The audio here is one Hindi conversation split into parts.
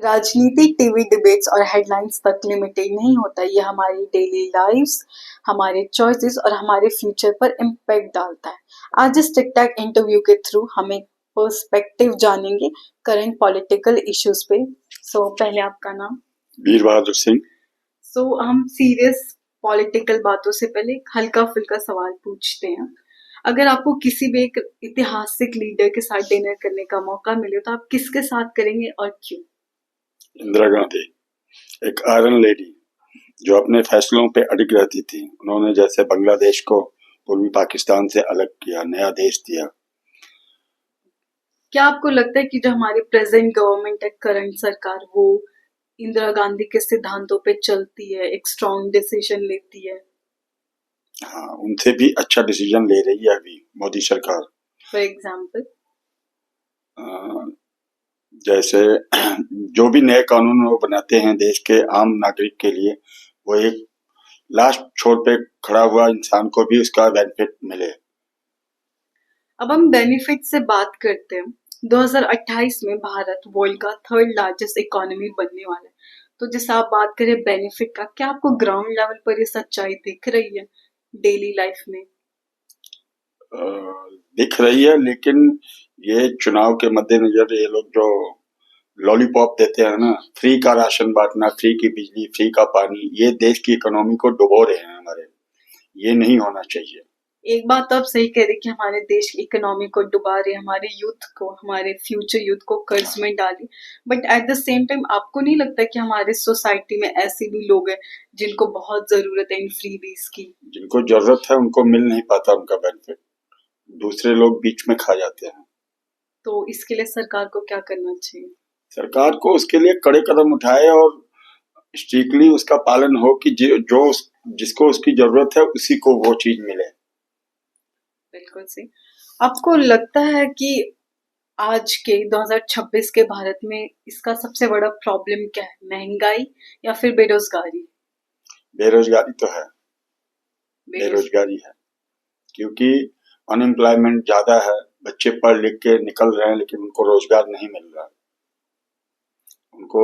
राजनीतिक टीवी डिबेट्स और हेडलाइंस तक लिमिटेड नहीं होता, ये हमारी डेली लाइफ्स, हमारे चॉइसेस और हमारे फ्यूचर पर इम्पैक्ट डालता है। आज इस टिक टैक इंटरव्यू के थ्रू हम एक पर्सपेक्टिव जानेंगे करंट पॉलिटिकल इश्यूज पे। पहले आपका नाम। वीर बहादुर सिंह। हम सीरियस पॉलिटिकल बातों से पहले एक हल्का फुल्का सवाल पूछते हैं। अगर आपको किसी भी एक ऐतिहासिक लीडर के साथ डिनर करने का मौका मिले तो आप किसके साथ करेंगे और क्यों? इंदिरा गांधी, एक आयरन लेडी जो अपने फैसलों पे अडिग रहती थी। उन्होंने जैसे बांग्लादेश को पूर्वी पाकिस्तान से अलग किया, नया देश दिया। क्या आपको लगता है कि जो हमारी प्रेजेंट गवर्नमेंट है, करंट सरकार, वो इंदिरा गांधी के सिद्धांतों पे चलती है, एक स्ट्रॉन्ग डिसीजन लेती है? हाँ, उनसे भी अच्छा डिसीजन ले रही है अभी मोदी सरकार। फॉर एग्जाम्पल जैसे जो भी नए कानून वो बनाते हैं देश के आम नागरिक के लिए, वो एक लास्ट छोर पे खड़ा हुआ इंसान को भी उसका बेनिफिट मिले। अब हम बेनिफिट से बात करते हैं। 2028 में भारत वर्ल्ड का थर्ड लार्जेस्ट इकोनॉमी बनने वाला है। तो जैसे आप बात करें बेनिफिट का, क्या आपको ग्राउंड लेवल पर ये सच्चाई दिख रही है डेली लाइफ में? दिख रही है, लेकिन ये चुनाव के मद्देनजर ये लोग जो लॉलीपॉप देते हैं ना, फ्री का राशन बांटना, फ्री की बिजली, फ्री का पानी, ये देश की इकोनॉमी को डुबो रहे हैं हमारे। ये नहीं होना चाहिए। एक बात तो आप सही कह रहे कि हमारे देश की इकोनॉमी को डुबा रहे, हमारे यूथ को, हमारे फ्यूचर यूथ को कर्ज में डाली। But at the same time आपको नहीं लगता कि हमारे सोसाइटी में ऐसे भी लोग हैं जिनको बहुत जरूरत है इन फ्रीबीज की? जिनको जरूरत है उनको मिल नहीं पाता उनका बेनिफिट, दूसरे लोग बीच में खा जाते हैं। तो इसके लिए सरकार को क्या करना चाहिए? सरकार को उसके लिए कड़े कदम उठाए और स्ट्रिक्टली उसका पालन हो कि जिसको उसकी जरूरत है उसी को वो चीज मिले। बिल्कुल सही। आपको लगता है कि आज के 2026 के भारत में इसका सबसे बड़ा प्रॉब्लम क्या है, महंगाई या फिर बेरोजगारी? बेरोजगारी तो है, बेरोजगारी है, क्योंकि अनएम्प्लॉयमेंट ज्यादा है। बच्चे पढ़ लिख के निकल रहे हैं लेकिन उनको रोजगार नहीं मिल रहा, उनको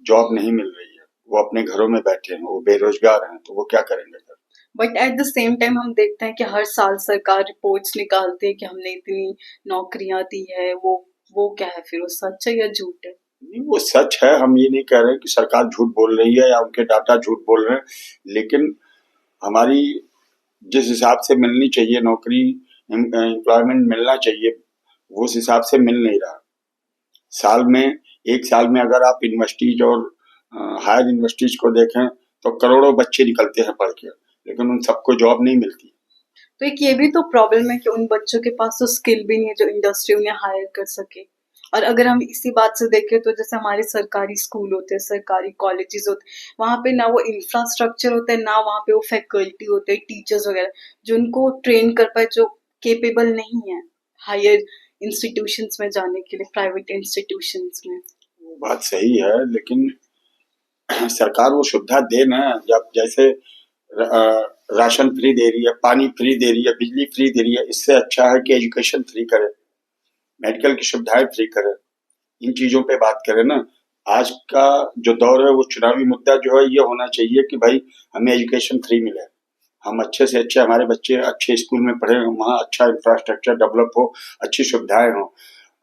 जॉब नहीं मिल रही है, वो अपने घरों में बैठे हैं, वो बेरोजगार हैं, तो वो क्या करेंगे फिर? But at the same time हम देखते हैं कि हर साल सरकार रिपोर्ट्स निकालती है कि हमने इतनी नौकरियां दी है। वो क्या है फिर, वो सच है या झूठ है? नहीं, वो सच है। हम ये नहीं कह रहे कि सरकार झूठ बोल रही है या उनके डाटा झूठ बोल रहे हैं, लेकिन हमारी जिस हिसाब से मिलनी चाहिए नौकरी, एम्प्लॉयमेंट मिलना चाहिए, वो उस हिसाब से मिल नहीं रहा। साल में एक साल में अगर आप यूनिवर्सिटीज और हायर यूनिवर्सिटीज को देखें तो करोड़ों बच्चे निकलते हैं पढ़ के, लेकिन उन सबको जॉब नहीं मिलती। तो एक ये भी तो प्रॉब्लम है कि उन बच्चों के पास तो स्किल भी नहीं है जो इंडस्ट्री उन्हें हायर कर सके। और अगर हम इसी बात से देखें तो जैसे हमारे सरकारी स्कूल होते हैं, सरकारी कॉलेजेस होते हैं, वहां पे ना वो इंफ्रास्ट्रक्चर होता है, ना वहाँ पे वो फैकल्टी होते हैं, टीचर्स वगैरह जो उनको ट्रेन कर पाए, जो केपेबल नहीं है हायर इंस्टीट्यूशंस में जाने के लिए, प्राइवेट इंस्टीट्यूशंस में। वो बात सही है, लेकिन सरकार वो सुविधा दे ना। जब जैसे राशन फ्री दे रही है, पानी फ्री दे रही है, बिजली फ्री दे रही है, इससे अच्छा है कि एजुकेशन फ्री करे, मेडिकल की सुविधाएं फ्री करे, इन चीजों पे बात करें ना। आज का जो दौर है वो चुनावी मुद्दा जो है ये होना चाहिए कि भाई हमें एजुकेशन फ्री मिले, हम अच्छे से अच्छे, हमारे बच्चे अच्छे स्कूल में पढ़े, वहाँ अच्छा इंफ्रास्ट्रक्चर डेवलप हो, अच्छी सुविधाएं हो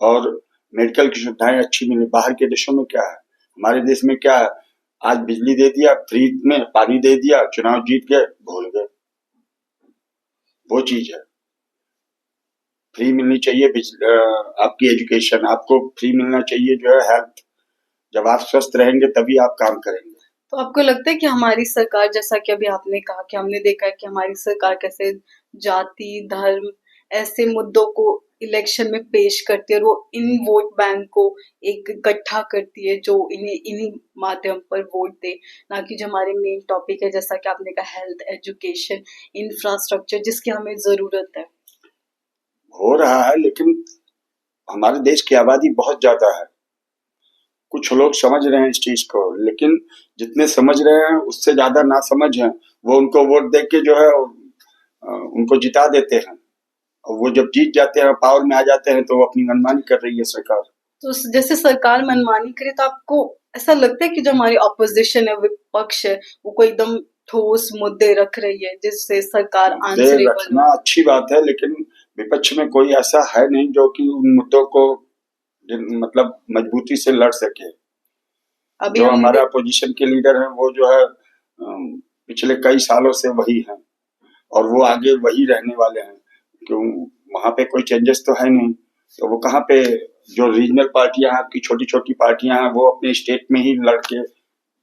और मेडिकल की सुविधाएं अच्छी मिले। बाहर के देशों में क्या है, हमारे देश में क्या है, आज बिजली दे दिया फ्री में, पानी दे दिया, चुनाव जीत गए, भूल गए। वो चीज है, फ्री मिलनी चाहिए आपकी एजुकेशन, आपको फ्री मिलना चाहिए जो है हेल्थ। जब आप स्वस्थ रहेंगे तभी आप काम करेंगे। तो आपको लगता है कि हमारी सरकार, जैसा कि अभी आपने कहा कि हमने देखा है कि हमारी सरकार कैसे जाति, धर्म, ऐसे मुद्दों को इलेक्शन में पेश करती है और वो इन वोट बैंक को एक इकट्ठा करती है जो इन्हें इन्हीं माध्यम पर वोट दे, ना कि जो हमारे मेन टॉपिक है जैसा कि आपने कहा हेल्थ, एजुकेशन, इंफ्रास्ट्रक्चर, जिसकी हमें जरूरत है? हो रहा है, लेकिन हमारे देश की आबादी बहुत ज्यादा है, कुछ लोग समझ रहे हैं इस चीज को, लेकिन जितने समझ रहे हैं उससे ज्यादा ना समझ है। वो उनको वोट दे के जो है उनको जिता देते हैं, और वो जब जीत जाते हैं, पावर में आ जाते हैं, तो वो अपनी मनमानी कर रही है सरकार। तो जैसे सरकार मनमानी करे तो आपको ऐसा लगता है कि जो हमारी ऑपोजिशन है, विपक्ष है, वो कोई एकदम ठोस मुद्दे रख रही है जिससे सरकार मुद्दे आंसरेबल रखना हो। अच्छी बात है, लेकिन विपक्ष में कोई ऐसा है नहीं जो कि उन मुद्दों को मतलब मजबूती से लड़ सके। अभी जो हमने हमारा अपोजिशन के लीडर है वो जो है पिछले कई सालों से वही है और वो आगे वही रहने वाले हैं, क्यों? वहां पे कोई चेंजेस तो है नहीं, तो वो कहाँ पे, जो रीजनल पार्टियां हैं, आपकी छोटी छोटी पार्टियां हैं, वो अपने स्टेट में ही लड़के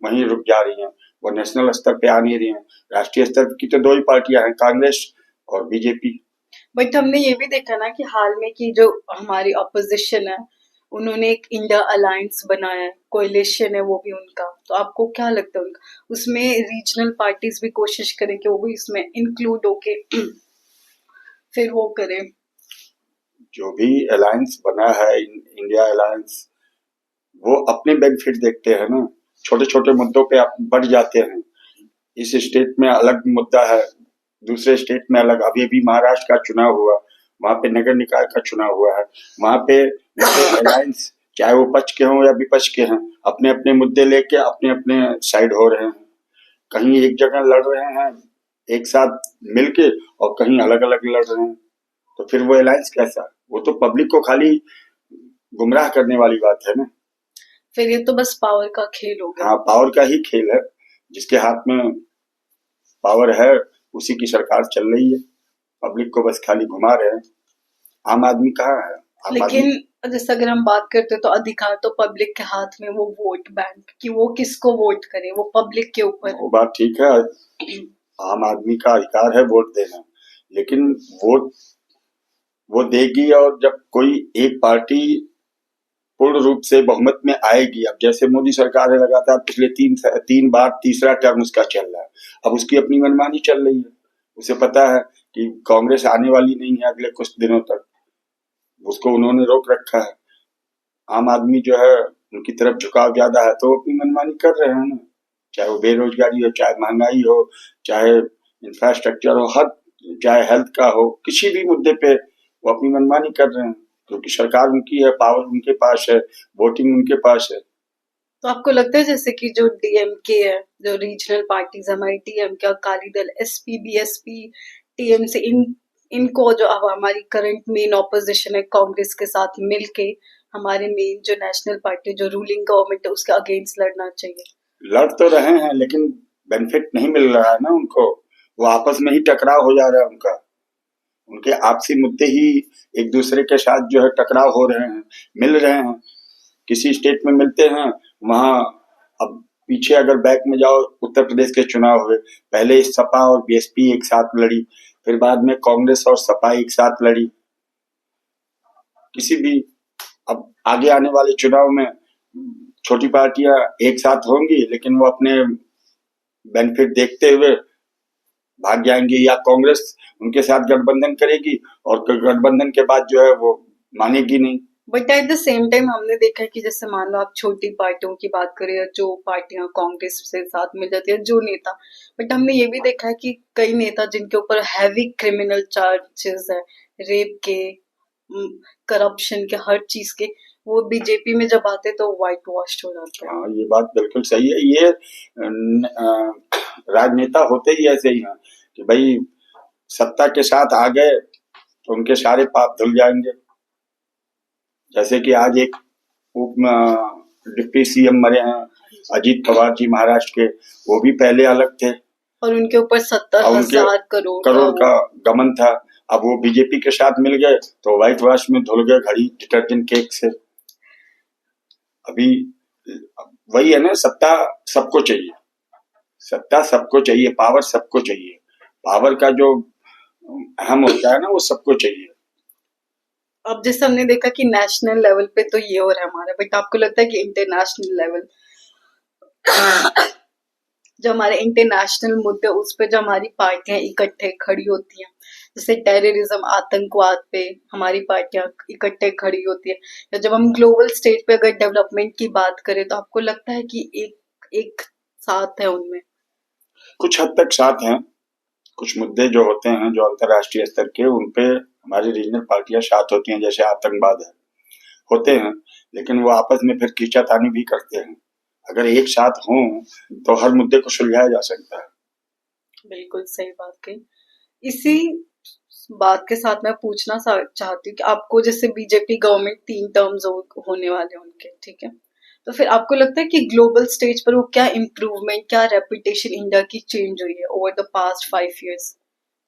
वहीं रुक जा रही हैं, वो नेशनल स्तर पे आ नहीं रही हैं। राष्ट्रीय स्तर की तो दो ही पार्टियां हैं, कांग्रेस और बीजेपी। बट हमने ये भी देखा ना कि हाल में कि जो हमारी ऑपोजिशन है, उन्होंने एक इंडिया अलायंस बनाया है, कोalition है वो भी उनका। तो आपको क्या लगता है उनका, उसमें रीजनल पार्टीज भी कोशिश करें कि वो भी इसमें इंक्लूड होके फिर वो करें। जो भी अलायंस बना है, इंडिया अलायंस, वो अपने बेनिफिट देखते हैं ना, छोटे छोटे मुद्दों पे आप बढ़ जाते हैं। इस स्टेट में अलग मुद्दा है, दूसरे स्टेट में अलग। अभी अभी महाराष्ट्र का चुनाव हुआ, वहां पे नगर निकाय का चुनाव हुआ है, वहां पे अलायंस चाहे वो पक्ष के हों या विपक्ष के हैं, अपने अपने मुद्दे लेके अपने अपने साइड हो रहे हैं। कहीं एक जगह लड़ रहे हैं एक साथ मिलके, और कहीं अलग अलग लड़ रहे हैं, तो फिर वो अलायंस कैसा? वो तो पब्लिक को खाली गुमराह करने वाली बात है ना। फिर ये तो बस पावर का खेल हो गया। हाँ, पावर का ही खेल है, जिसके हाथ में पावर है उसी की सरकार चल रही है, पब्लिक को बस खाली घुमा रहे हैं। आम आदमी कहाँ है? आम आदमी लेकिन जैसे अगर हम बात करते हैं तो अधिकार तो पब्लिक के हाथ में, वो वोट बैंक कि वो किसको वोट करे वो पब्लिक के ऊपर वो बात ठीक है, है। आम आदमी का अधिकार है वोट देना, लेकिन वोट वो देगी, और जब कोई एक पार्टी पूर्ण रूप से बहुमत में आएगी। अब जैसे मोदी सरकार है, लगातार पिछले तीन बार तीसरा टर्म उसका चल रहा है, अब उसकी अपनी मनमानी चल रही है। उसे पता है कि कांग्रेस आने वाली नहीं है अगले कुछ दिनों तक, उसको उन्होंने रोक रखा है। आम आदमी जो है उनकी तरफ झुकाव ज्यादा है, तो वो अपनी मनमानी कर रहे हैं ना, चाहे वो बेरोजगारी हो, चाहे महंगाई हो, चाहे इंफ्रास्ट्रक्चर हो, हर, चाहे हेल्थ का हो, किसी भी मुद्दे पे वो अपनी मनमानी कर रहे हैं, क्योंकि सरकार उनकी है, पावर उनके पास है, वोटिंग उनके पास है। तो आपको लगता है जैसे कि जो डीएमके है, जो रीजनल पार्टीज हमारी DMK, Akali Dal, SP, BSP, TMC, इनको जो अब हमारी करंट मेन ऑपोजिशन है कांग्रेस के साथ मिलके हमारे मेन जो नेशनल पार्टी जो रूलिंग गवर्नमेंट है उसके अगेंस्ट लड़ना चाहिए। लड़ तो रहे हैं, लेकिन बेनिफिट नहीं मिल रहा है ना उनको, वो आपस में ही टकराव हो जा रहा है उनका, उनके आपसी मुद्दे ही एक दूसरे के साथ जो है टकराव हो रहे हैं, मिल रहे हैं। किसी स्टेट में मिलते हैं, वहां, अब पीछे अगर बैक में जाओ, उत्तर प्रदेश के चुनाव हुए, पहले सपा और बीएसपी एक साथ लड़ी, फिर बाद में कांग्रेस और सपा एक साथ लड़ी। किसी भी, अब आगे आने वाले चुनाव में छोटी पार्टियां एक साथ होंगी, लेकिन वो अपने बेनिफिट देखते हुए भाग जाएंगी, या कांग्रेस उनके साथ गठबंधन करेगी, और गठबंधन के बाद जो है वो मानेगी नहीं। But at the same time हमने देखा है कि जैसे मान लो आप छोटी पार्टियों की बात करें, या जो पार्टियां कांग्रेस से साथ मिल जाती है, जो नेता, बट हमने ये भी देखा है कि कई नेता जिनके ऊपर हैवी क्रिमिनल चार्जेस है, रेप के, करप्शन के, हर चीज के, वो बीजेपी में जब आते तो व्हाइट वॉश हो जाते हैं। हाँ, ये बात बिल्कुल सही है। ये राजनेता होते ही ऐसे ही हैं कि भाई सत्ता के साथ आ गए तो उनके सारे पाप धुल जाएंगे। जैसे कि आज एक उप डिप्टी सीएम मरे हैं, अजीत पवार जी, महाराष्ट्र के, वो भी पहले अलग थे और उनके ऊपर सत्तर और उनके हजार करोड़ करोड़ का का गमन था। अब वो बीजेपी के साथ मिल गए तो व्हाइट वॉश में धुल गए घड़ी डिटर्जेंट केक से। अभी वही है ना, सत्ता सबको चाहिए, सत्ता सबको चाहिए, पावर सबको चाहिए, पावर का जो अहम होता है ना वो सबको चाहिए। अब जैसे हमने देखा कि नेशनल लेवल पे तो ये हो रहा है हमारा, बट आपको लगता है कि इंटरनेशनल लेवल जो हमारे इंटरनेशनल मुद्दे उस पे जो हमारी पार्टियां इकट्ठे खड़ी होती हैं, जैसे टेररिज्म, आतंकवाद पे हमारी पार्टियां इकट्ठे खड़ी होती है, या जब हम ग्लोबल स्टेज पे अगर डेवलपमेंट की बात करें तो आपको लगता है कि एक एक साथ है उनमें? कुछ हद तक साथ हैं, कुछ मुद्दे जो होते हैं जो अंतर्राष्ट्रीय स्तर के, उन पे हमारी रीजनल पार्टियां साथ होती हैं, जैसे आतंकवाद है, होते हैं, लेकिन वो आपस में फिर खींचातानी भी करते हैं। अगर एक साथ हों तो हर मुद्दे को सुलझाया जा सकता है। बिल्कुल सही बात कही। इसी बात के साथ मैं पूछना चाहती हूँ कि आपको जैसे बीजेपी गवर्नमेंट 3 टर्म्स होने वाले हैं उनके, ठीक है, तो फिर आपको लगता है कि ग्लोबल स्टेज पर वो क्या इम्प्रूवमेंट, क्या रेपुटेशन इंडिया की चेंज हुई है over the past 5 years,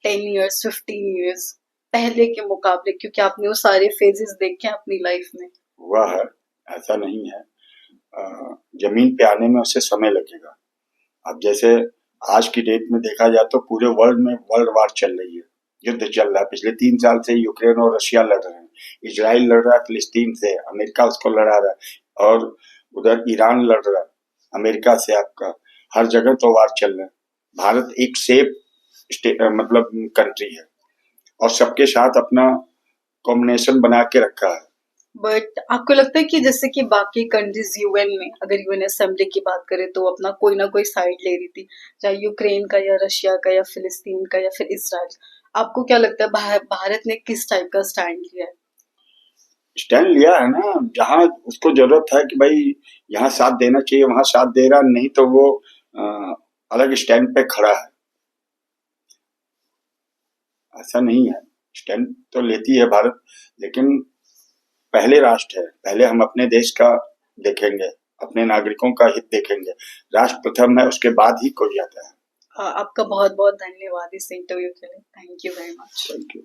10 years, 15 years, पहले के मुकाबले, क्योंकि आपने वो सारे फेजेस देखे हैं अपनी लाइफ में। हुआ है, ऐसा नहीं है। जमीन पे आने में उसे समय लगेगा। अब जैसे आज की डेट में देखा जाए तो पूरे वर्ल्ड में वर्ल्ड वार चल रही है, युद्ध चल रहा है। पिछले 3 साल से यूक्रेन और रशिया लड़ रहे हैं, इजराइल लड़ रहा है फिलिस्तीन से, अमेरिका उसको लड़ा रहा है, और उधर ईरान लड़ रहा है अमेरिका से। आपका हर जगह तो वार चल रहा है। भारत एक सेफ मतलब कंट्री है, और सबके साथ अपना कॉम्बिनेशन बना के रखा है। बट आपको लगता है कि जैसे कि बाकी कंट्रीज यूएन में, अगर यूएन असेंबली की बात करें तो अपना कोई ना कोई साइड ले रही थी, चाहे यूक्रेन का या रशिया का या फिलिस्तीन का या फिर इसराइल, आपको क्या लगता है भारत ने किस टाइप का स्टैंड लिया है? स्टैंड लिया है ना, जहां उसको जरूरत है कि भाई यहाँ साथ देना चाहिए वहां साथ दे रहा, नहीं तो वो अलग स्टैंड पे खड़ा है। ऐसा नहीं है, स्टैंड तो लेती है भारत, लेकिन पहले राष्ट्र है, पहले हम अपने देश का देखेंगे, अपने नागरिकों का हित देखेंगे। राष्ट्र प्रथम है, उसके बाद ही कोई आता है। आपका बहुत बहुत धन्यवाद इस इंटरव्यू के लिए। Thank you very much. Thank you.